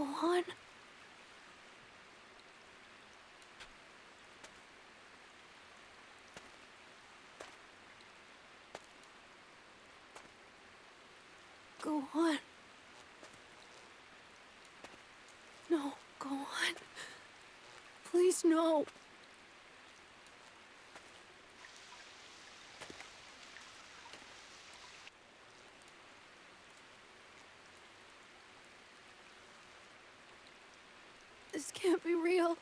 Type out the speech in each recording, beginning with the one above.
on. Go on. No, go on. Please, no. This can't be real.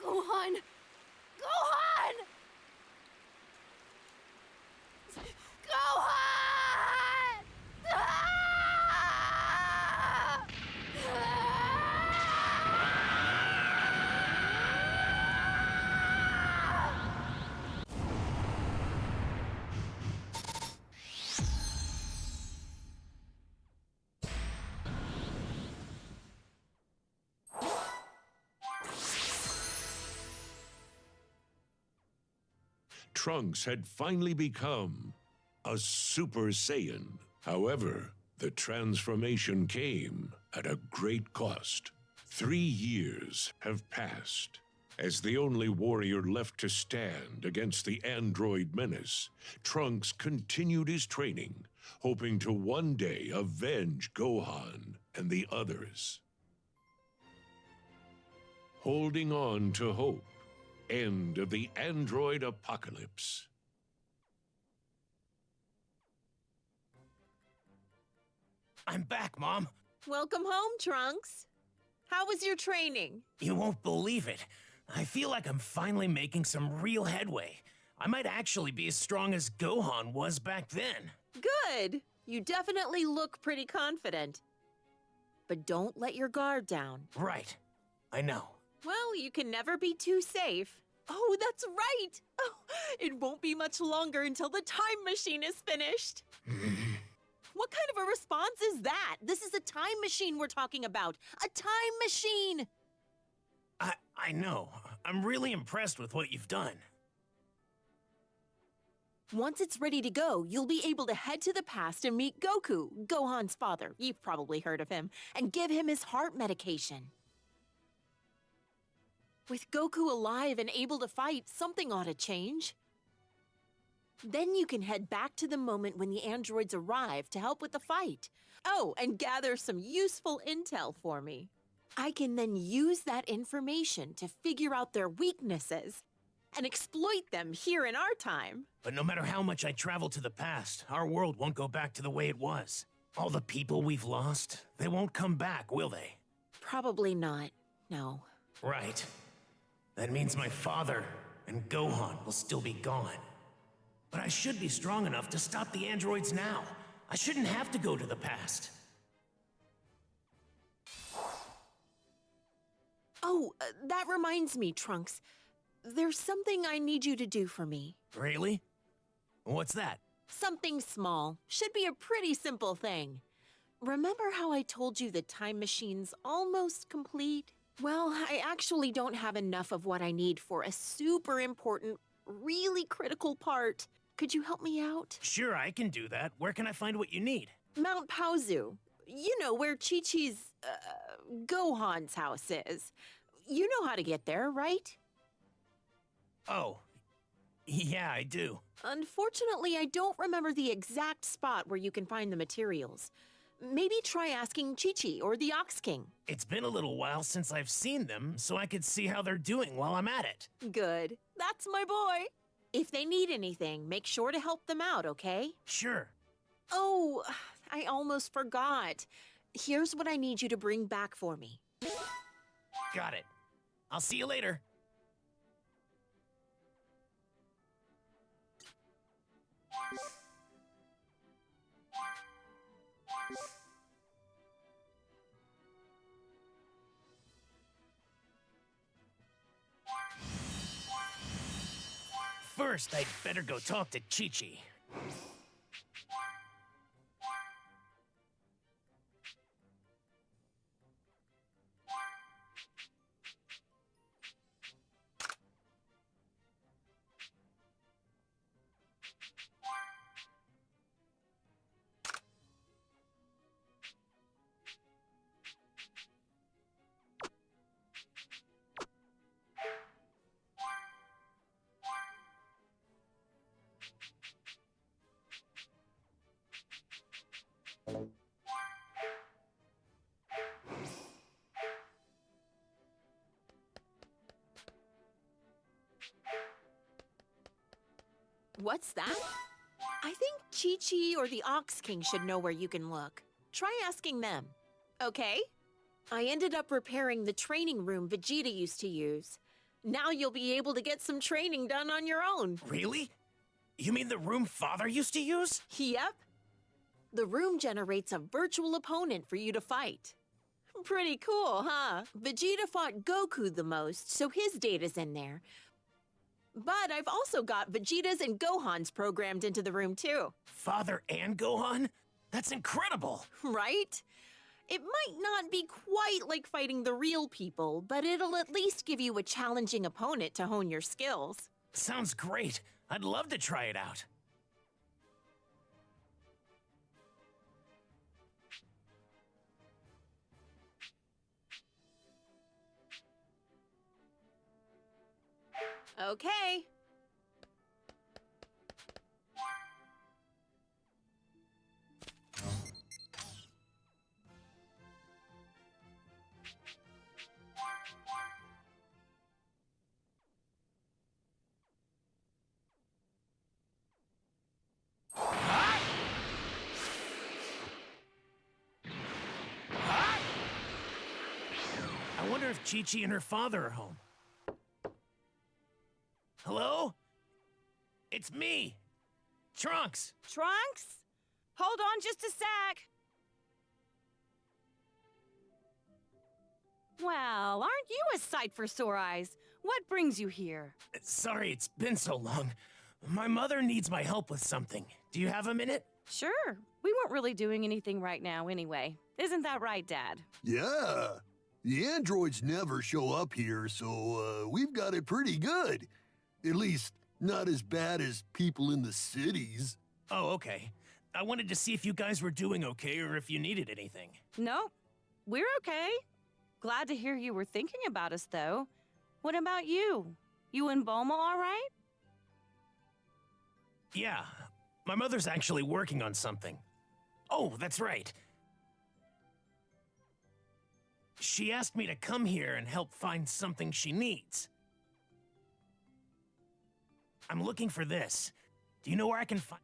Go on! Go on! Go on! Ah! Trunks had finally become a Super Saiyan. However, the transformation came at a great cost. 3 years have passed. As the only warrior left to stand against the android menace, Trunks continued his training, hoping to one day avenge Gohan and the others. Holding on to hope. End of the android apocalypse. I'm back, Mom. Welcome home, Trunks. How was your training? You won't believe it. I feel like I'm finally making some real headway. I might actually be as strong as Gohan was back then. Good. You definitely look pretty confident. But don't let your guard down. Right. I know. Well, you can never be too safe. Oh, that's right. Oh, it won't be much longer until the time machine is finished. What kind of a response is that? This is a time machine we're talking about. A time machine! I know. I'm really impressed with what you've done. Once it's ready to go, you'll be able to head to the past and meet Goku, Gohan's father. You've probably heard of him. And give him his heart medication. With Goku alive and able to fight, something ought to change. Then you can head back to the moment when the androids arrive to help with the fight. Oh, and gather some useful intel for me. I can then use that information to figure out their weaknesses and exploit them here in our time. But no matter how much I travel to the past, our world won't go back to the way it was. All the people we've lost, they won't come back, will they? Probably not, no. Right. That means my father and Gohan will still be gone. But I should be strong enough to stop the androids now. I shouldn't have to go to the past. Oh, that reminds me, Trunks. There's something I need you to do for me. Really? What's that? Something small. Should be a pretty simple thing. Remember how I told you the time machine's almost complete? Well, I actually don't have enough of what I need for a super important, really critical part. Could you help me out? Sure, I can do that. Where can I find what you need? Mount Paozu. You know, where Chi-Chi's, Gohan's house is. You know how to get there, right? Oh, yeah, I do. Unfortunately, I don't remember the exact spot where you can find the materials. Maybe try asking Chi-Chi or the Ox King. It's been a little while since I've seen them, so I could see how they're doing while I'm at it. Good. That's my boy. If they need anything, make sure to help them out, okay? Sure. Oh, I almost forgot. Here's what I need you to bring back for me. Got it. I'll see you later. First, I'd better go talk to Chi-Chi. What's that? I think Chi-Chi or the Ox King should know where you can look. Try asking them. Okay? I ended up repairing the training room Vegeta used to use. Now you'll be able to get some training done on your own. Really? You mean the room Father used to use? Yep. The room generates a virtual opponent for you to fight. Pretty cool, huh? Vegeta fought Goku the most, so his data's in there. But I've also got Vegeta's and Gohan's programmed into the room too. Father and Gohan? That's incredible! Right? It might not be quite like fighting the real people, but it'll at least give you a challenging opponent to hone your skills. Sounds great. I'd love to try it out. Okay. I wonder if Chi-Chi and her father are home. Hello? It's me, Trunks. Trunks? Hold on just a sec. Well, aren't you a sight for sore eyes? What brings you here? Sorry it's been so long. My mother needs my help with something. Do you have a minute? Sure. We weren't really doing anything right now anyway. Isn't that right, Dad? Yeah. The androids never show up here, so we've got it pretty good. At least, not as bad as people in the cities. Oh, okay. I wanted to see if you guys were doing okay or if you needed anything. Nope. We're okay. Glad to hear you were thinking about us, though. What about you? You and Bulma all right? Yeah, my mother's actually working on something. Oh, that's right. She asked me to come here and help find something she needs. I'm looking for this. Do you know where I can find...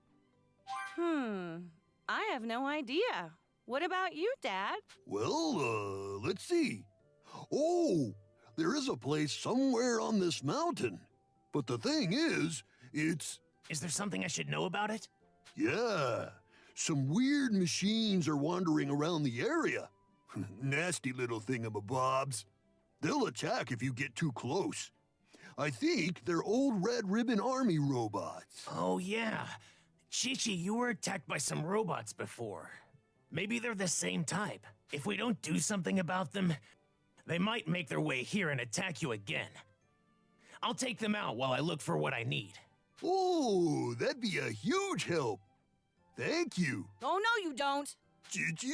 I have no idea. What about you, Dad? Well, let's see. Oh, there is a place somewhere on this mountain. But the thing is, it's... Is there something I should know about it? Yeah, some weird machines are wandering around the area. Nasty little thingamabobs. They'll attack if you get too close. I think they're old Red Ribbon Army robots. Oh, yeah. Chi-Chi, you were attacked by some robots before. Maybe they're the same type. If we don't do something about them, they might make their way here and attack you again. I'll take them out while I look for what I need. Oh, that'd be a huge help. Thank you. Oh, no, you don't. Chi-Chi?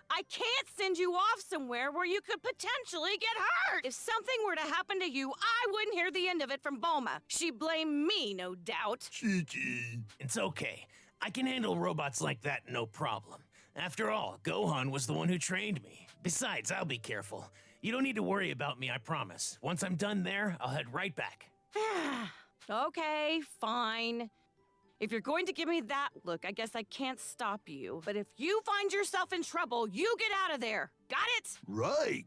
I can't send you off somewhere where you could potentially get hurt. If something were to happen to you, I wouldn't hear the end of it from Bulma. She'd blame me, no doubt. Chi-Chi. It's okay. I can handle robots like that, no problem. After all, Gohan was the one who trained me. Besides, I'll be careful. You don't need to worry about me, I promise. Once I'm done there, I'll head right back. Okay, fine. If you're going to give me that look, I guess I can't stop you. But if you find yourself in trouble, you get out of there. Got it? Right.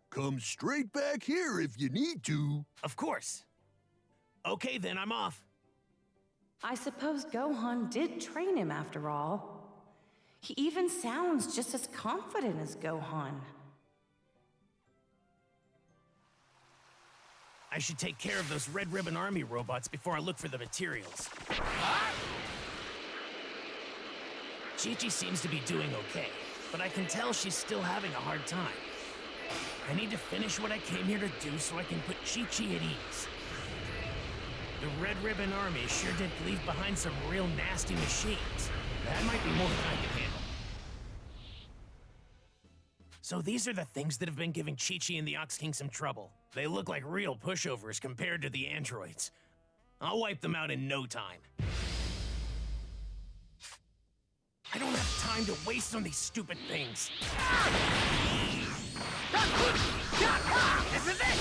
Come straight back here if you need to. Of course. Okay, then I'm off. I suppose Gohan did train him after all. He even sounds just as confident as Gohan. I should take care of those Red Ribbon Army robots before I look for the materials. Chi-Chi seems to be doing okay, but I can tell she's still having a hard time. I need to finish what I came here to do so I can put Chi-Chi at ease. The Red Ribbon Army sure did leave behind some real nasty machines. That might be more than I can handle. So these are the things that have been giving Chi-Chi and the Ox King some trouble. They look like real pushovers compared to the androids. I'll wipe them out in no time. I don't have time to waste on these stupid things. This is it!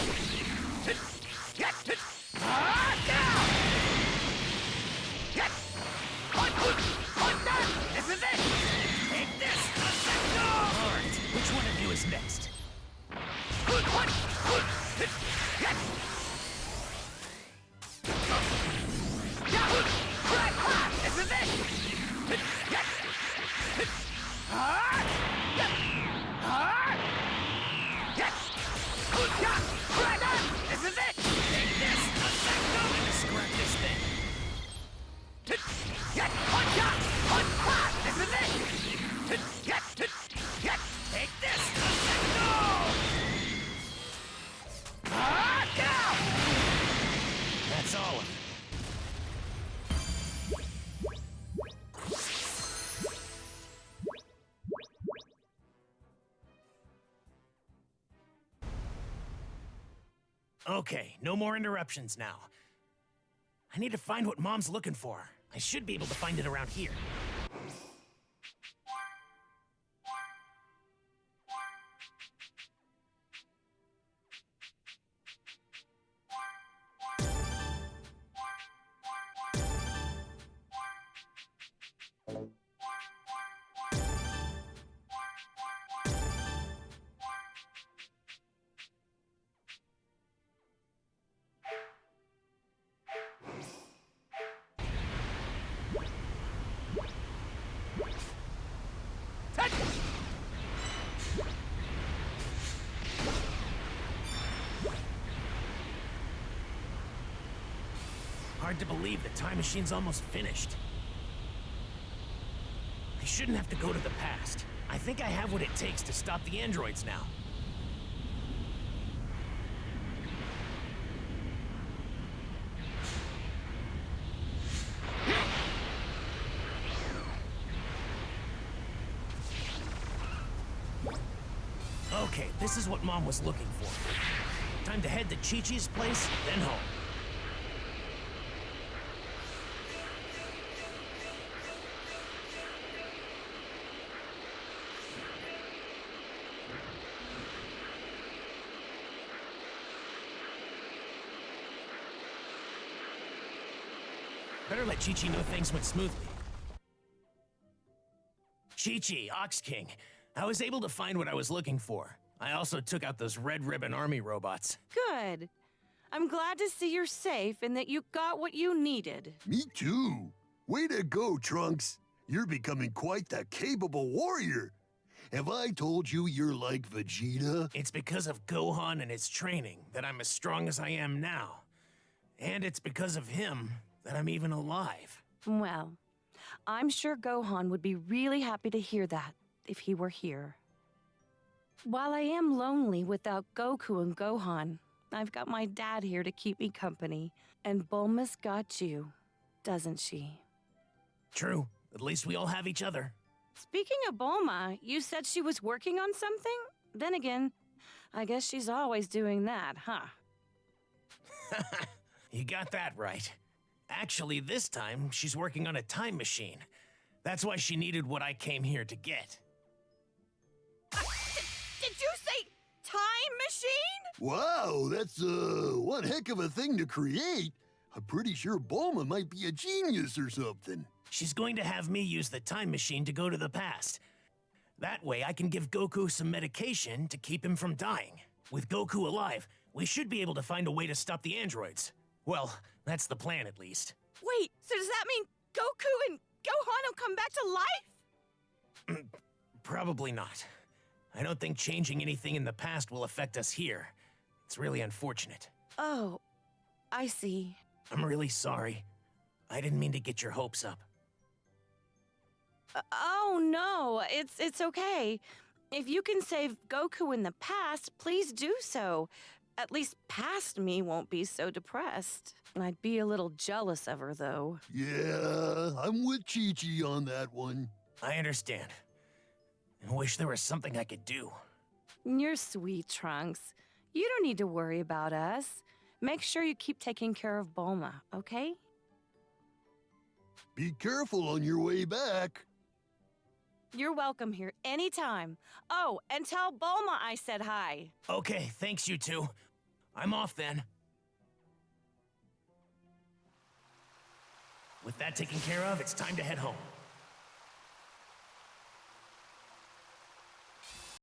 Okay, no more interruptions now. I need to find what Mom's looking for. I should be able to find it around here. Hard to believe the time machine's almost finished. I shouldn't have to go to the past. I think I have what it takes to stop the androids now. Okay, this is what Mom was looking for. Time to head to Chi-Chi's place, then home. Better let Chi-Chi know things went smoothly. Chi-Chi, Ox King. I was able to find what I was looking for. I also took out those Red Ribbon Army robots. Good. I'm glad to see you're safe and that you got what you needed. Me too. Way to go, Trunks. You're becoming quite the capable warrior. Have I told you you're like Vegeta? It's because of Gohan and his training that I'm as strong as I am now. And it's because of him that I'm even alive. Well, I'm sure Gohan would be really happy to hear that if he were here. While I am lonely without Goku and Gohan, I've got my dad here to keep me company. And Bulma's got you, doesn't she? True. At least we all have each other. Speaking of Bulma, you said she was working on something? Then again, I guess she's always doing that, huh? You got that right. Actually, this time, she's working on a time machine. That's why she needed what I came here to get. Did you say time machine? Wow, that's one heck of a thing to create. I'm pretty sure Bulma might be a genius or something. She's going to have me use the time machine to go to the past. That way, I can give Goku some medication to keep him from dying. With Goku alive, we should be able to find a way to stop the androids. Well, that's the plan at least. Wait, so does that mean Goku and Gohan will come back to life? Probably not. I don't think changing anything in the past will affect us here. It's really unfortunate. Oh, I see. I'm really sorry. I didn't mean to get your hopes up. Oh no, it's okay. If you can save Goku in the past, please do so. At least past me won't be so depressed. I'd be a little jealous of her, though. Yeah, I'm with Chi-Chi on that one. I understand. I wish there was something I could do. You're sweet, Trunks. You don't need to worry about us. Make sure you keep taking care of Bulma, okay? Be careful on your way back. You're welcome here anytime. Oh, and tell Bulma I said hi. Okay, thanks you two. I'm off then. With that taken care of, it's time to head home.